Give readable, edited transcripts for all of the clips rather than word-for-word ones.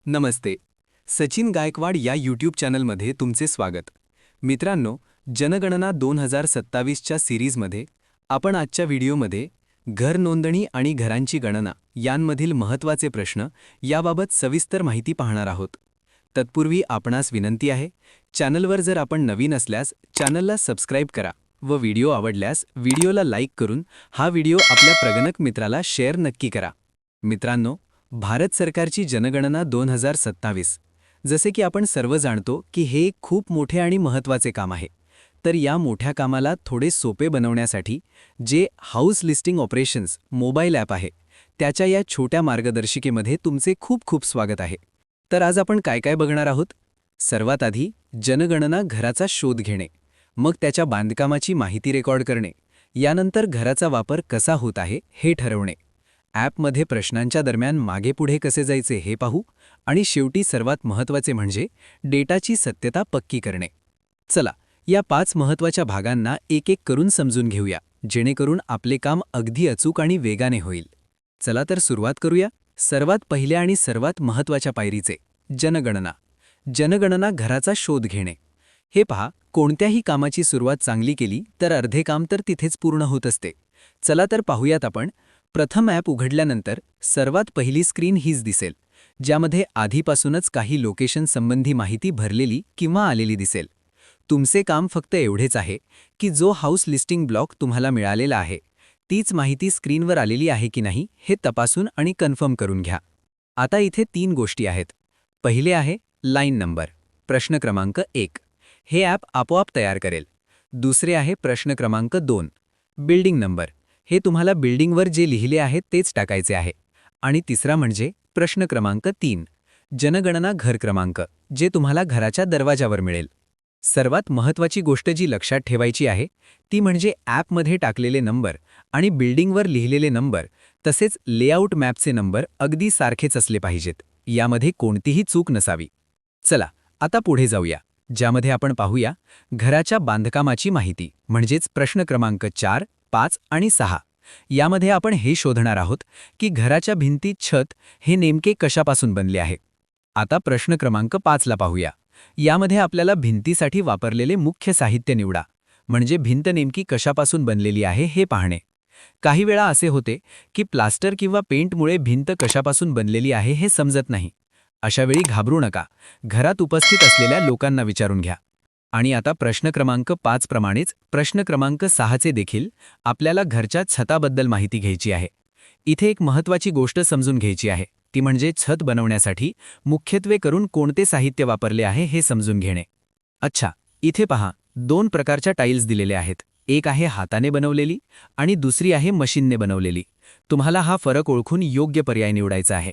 नमस्ते. सचिन गायकवाड या यूट्यूब चॅनलमध्ये तुमचे स्वागत. मित्रांनो, जनगणना 2027च्या सिरीजमध्ये आपण आजच्या व्हिडिओमध्ये घर नोंदणी आणि घरांची गणना यांमधील महत्त्वाचे प्रश्न याबाबत सविस्तर माहिती पाहणार आहोत. तत्पूर्वी आपणास विनंती आहे, चॅनलवर जर आपण नवीन असल्यास चॅनलला सबस्क्राईब करा व व्हिडिओ आवडल्यास व्हिडिओला लाईक करून हा व्हिडिओ आपल्या प्रगणक मित्राला शेअर नक्की करा. मित्रांनो, भारत सरकारची जनगणना 2027 जसे की आपण सर्व जाणतो की हे एक खूप मोठे आणि महत्त्वाचे काम आहे. तर या मोठ्या कामाला थोडे सोपे बनवण्यासाठी जे house listing operations mobile app आहे त्याच्या या छोट्या मार्गदर्शिकेमध्ये तुमचे खूप खूप स्वागत आहे. तर आज आपण काय काय बघणार आहोत? सर्वात आधी जनगणना घराचा शोध घेणे, मग त्याच्या बांधकामाची माहिती रेकॉर्ड करणे, यानंतर घराचा वापर कसा होत आहे हे ठरवणे, ॲपमध्ये प्रश्नांच्या दरम्यान मागे पुढे कसे जायचे हे पाहू आणि शेवटी सर्वात महत्त्वाचे म्हणजे डेटाची सत्यता पक्की करणे. चला, या 5 महत्त्वाच्या भागांना एक एक करून समजून घेऊया, जेणेकरून आपले काम अगदी अचूक आणि वेगाने होईल. चला तर सुरुवात करूया. सर्वात पहिल्या आणि सर्वात महत्त्वाच्या पायरीचे जनगणना. जनगणना घराचा शोध घेणे. हे पहा, कोणत्याही कामाची सुरुवात चांगली केली तर अर्धे काम तर तिथेच पूर्ण होत असते. चला तर पाहूयात आपण. प्रथम ॲप उघडल्यानंतर सर्वात पहिली स्क्रीन हीच दिसेल, ज्यामध्ये आधीपासूनच काही लोकेशन संबंधी माहिती भरलेली किंवा आलेली दिसेल. तुमचे काम फक्त एवढेच आहे की जो हाऊस लिस्टिंग ब्लॉक तुम्हाला मिळालेला आहे तीच माहिती स्क्रीनवर आलेली आहे की नाही हे तपासून आणि कन्फर्म करून घ्या. आता इथे 3 गोष्टी आहेत. पहिले आहे लाईन नंबर, प्रश्न क्रमांक 1. हे ॲप आपोआप तयार करेल. दुसरे आहे प्रश्न क्रमांक 2, बिल्डिंग नंबर. हे तुम्हाला बिल्डिंगवर जे लिहिले आहे तेच टाकायचे आहे. आणि तिसरा म्हणजे प्रश्न क्रमांक 3, जनगणना घर क्रमांक, जे तुम्हाला घराच्या दरवाजावर मिळेल. सर्वात महत्त्वाची गोष्ट जी लक्षात ठेवायची आहे ती म्हणजे ॲपमध्ये टाकलेले नंबर आणि बिल्डिंगवर लिहिलेले नंबर तसेच लेआउट मॅपचे नंबर अगदी सारखेच असले पाहिजेत. यामध्ये कोणतीही चूक नसावी. चला आता पुढे जाऊया, ज्यामध्ये आपण पाहूया घराच्या बांधकामाची माहिती, म्हणजेच प्रश्न क्रमांक 4, 5 आणि 6. यामध्ये आपण हे शोधणार आहोत की घराच्या भिंती, छत हे नेमके कशापासून बनले आहे. आता प्रश्न क्रमांक 5 ला पाहूया. यामध्ये आपल्याला भिंतीसाठी वापरलेले मुख्य साहित्य निवडा, म्हणजे भिंत नेमकी कशापासून बनलेली आहे हे पाहणे. काही वेळा असे होते की प्लास्टर किंवा पेंटमुळे भिंत कशापासून बनलेली आहे हे समजत नाही. अशावेळी घाबरू नका, घरात उपस्थित असलेल्या लोकांना विचारून घ्या. आणि आता प्रश्न क्रमांक 5 प्रमाणेच प्रश्न क्रमांक 6चे देखील आपल्याला घरच्या छताबद्दल माहिती घ्यायची आहे. इथे एक महत्त्वाची गोष्ट समजून घ्यायची आहे, ती म्हणजे छत बनवण्यासाठी मुख्यत्वे करून कोणते साहित्य वापरले आहे हे समजून घेणे. अच्छा, इथे पहा, 2 प्रकारच्या टाईल्स दिलेले आहेत. एक आहे हाताने बनवलेली आणि दुसरी आहे मशीनने बनवलेली. तुम्हाला हा फरक ओळखून योग्य पर्याय निवडायचा आहे.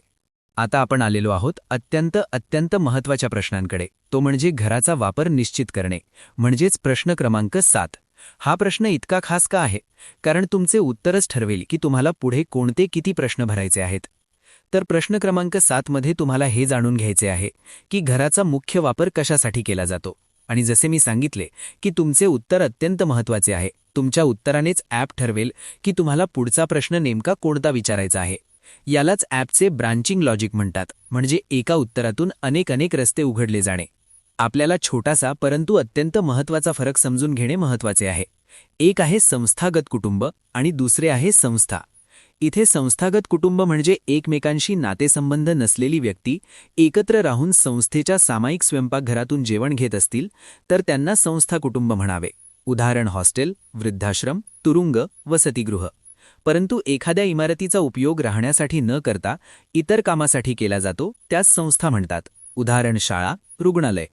आता आपण आलेलो आहोत अत्यंत महत्त्वाच्या प्रश्नांकडे, तो म्हणजे घराचा वापर निश्चित करणे, म्हणजेच प्रश्न क्रमांक 7. हा प्रश्न इतका खास का आहे? कारण तुमचे उत्तरच ठरवेल की तुम्हाला पुढे कोणते किती प्रश्न भरायचे आहेत. तर प्रश्न क्रमांक 7 मध्ये तुम्हाला हे जाणून घ्यायचे आहे की घराचा मुख्य वापर कशासाठी केला जातो. आणि जसे मी सांगितले की तुमचे उत्तर अत्यंत महत्त्वाचे आहे. तुमच्या उत्तरानेच ॲप ठरवेल की तुम्हाला पुढचा प्रश्न नेमका कोणता विचारायचा आहे. यालाच ॲपचे ब्रांचिंग लॉजिक म्हणतात, म्हणजे एका उत्तरातून अनेक रस्ते उघडले जाणे. आपल्याला छोटासा परंतु अत्यंत महत्त्वाचा फरक समजून घेणे महत्त्वाचे आहे. एक आहे संस्थागत कुटुंब आणि दुसरे आहे संस्था. इथे संस्थागत कुटुंब म्हणजे एकमेकांशी नातेसंबंध नसलेली व्यक्ती एकत्र राहून संस्थेच्या सामायिक स्वयंपाकघरातून जेवण घेत असतील तर त्यांना संस्था कुटुंब म्हणावे. उदाहरण हॉस्टेल, वृद्धाश्रम, तुरुंग, वसतिगृह. परंतु एखाद्या इमारतीचा उपयोग राहण्यासाठी न करता इतर कामासाठी केला जातो त्यास संस्था म्हणतात. उदाहरण शाळा, रुग्णालय.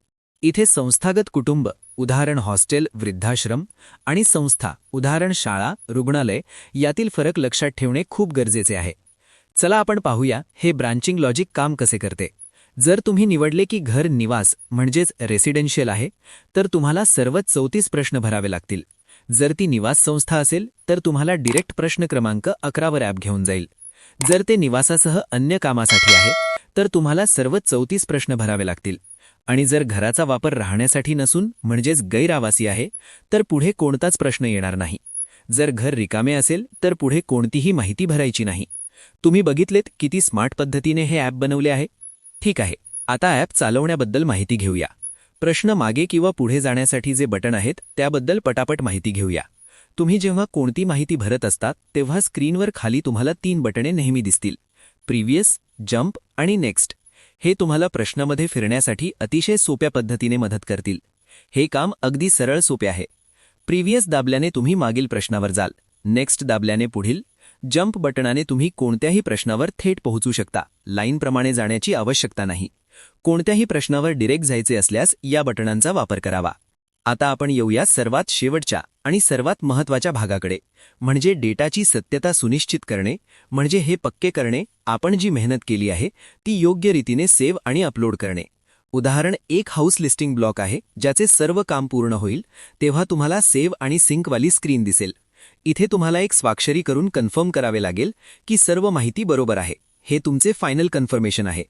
इथे संस्थागत कुटुंब, उदाहरण हॉस्टेल, वृद्धाश्रम आणि संस्था, उदाहरण शाळा, रुग्णालय, यातील फरक लक्षात ठेवणे खूप गरजेचे आहे. चला आपण पाहूया हे ब्रांचिंग लॉजिक काम कसे करते. जर तुम्ही निवडले की घर निवास म्हणजेच रेसिडेन्शियल आहे तर तुम्हाला सर्व 34 प्रश्न भरावे लागतील. जर ती निवास संस्था असेल तर तुम्हाला डिरेक्ट प्रश्न क्रमांक 11 वर ॲप घेऊन जाईल. जर ते निवासासह अन्य कामासाठी आहे तर तुम्हाला सर्व 34 प्रश्न भरावे लागतील. आणि जर घराचा वापर राहण्यासाठी नसून म्हणजेच गैरआवासी आहे तर पुढे कोणताच प्रश्न येणार नाही. जर घर रिकामे असेल तर पुढे कोणतीही माहिती भरायची नाही. तुम्ही बघितलेत किती स्मार्ट पद्धतीने हे ॲप बनवले आहे. ठीक आहे, आता ॲप चालवण्याबद्दल माहिती घेऊया. प्रश्न मागे किंवा पुढे जाण्यासाठी जे बटन आहेत त्याबद्दल पटापट माहिती घेऊया. तुम्ही जेव्हा कोणती माहिती भरत असतात तेव्हा स्क्रीनवर खाली तुम्हाला 3 बटणे नेहमी दिसतील: प्रिव्हियस, जंप आणि नेक्स्ट. हे तुम्हाला प्रश्नामध्ये फिरण्यासाठी अतिशय सोप्या पद्धतीने मदत करतील. हे काम अगदी सरळ सोपे आहे. प्रिव्हियस दाबल्याने तुम्ही मागील प्रश्नावर जाल, नेक्स्ट दाबल्याने पुढील, जंप बटनाने तुम्ही कोणत्याही प्रश्नावर थेट पोहोचू शकता, लाईनप्रमाणे जाण्याची आवश्यकता नाही. कोणत्याही प्रश्नावर डिरेक्ट जायचे असल्यास या बटनांचा वापर करावा. आता आपण येऊया सर्वात शेवटच्या आणि सर्वात महत्त्वाच्या भागाकडे, म्हणजे डेटाची सत्यता सुनिश्चित करणे, म्हणजे हे पक्के करणे आपण जी मेहनत केली आहे ती योग्य रीतीने सेव्ह आणि अपलोड करणे. उदाहरण, एक हाऊस लिस्टिंग ब्लॉक आहे ज्याचे सर्व काम पूर्ण होईल तेव्हा तुम्हाला सेव्ह आणि सिंकवाली स्क्रीन दिसेल. इथे तुम्हाला एक स्वाक्षरी करून कन्फर्म करावे लागेल की सर्व माहिती बरोबर आहे. हे तुमचे फायनल कन्फर्मेशन आहे.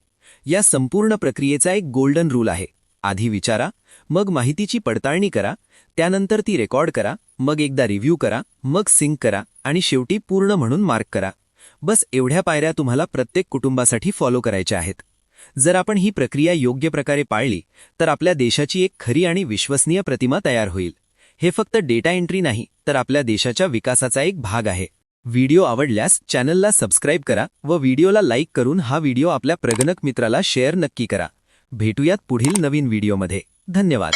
या संपूर्ण प्रक्रियेचा एक गोल्डन रूल आहे: आधी विचारा, मग माहितीची पडताळणी करा, त्यानंतर ती रेकॉर्ड करा, मग एकदा रिव्ह्यू करा, मग सिंक करा आणि शेवटी पूर्ण म्हणून मार्क करा. बस एवढ्या पायऱ्या तुम्हाला प्रत्येक कुटुंबासाठी फॉलो करायच्या आहेत. जर आपण ही प्रक्रिया योग्य प्रकारे पाळली तर आपल्या देशाची एक खरी आणि विश्वसनीय प्रतिमा तयार होईल. हे फक्त डेटा एंट्री नाही तर आपल्या देशाच्या विकासाचा एक भाग आहे. व्हिडिओ आवडल्यास चॅनलला सबस्क्राईब करा व व्हिडिओला लाईक करून हा व्हिडिओ आपल्या प्रगणक मित्राला शेअर नक्की करा. भेटूयात पुढील नवीन व्हिडिओमध्ये. धन्यवाद.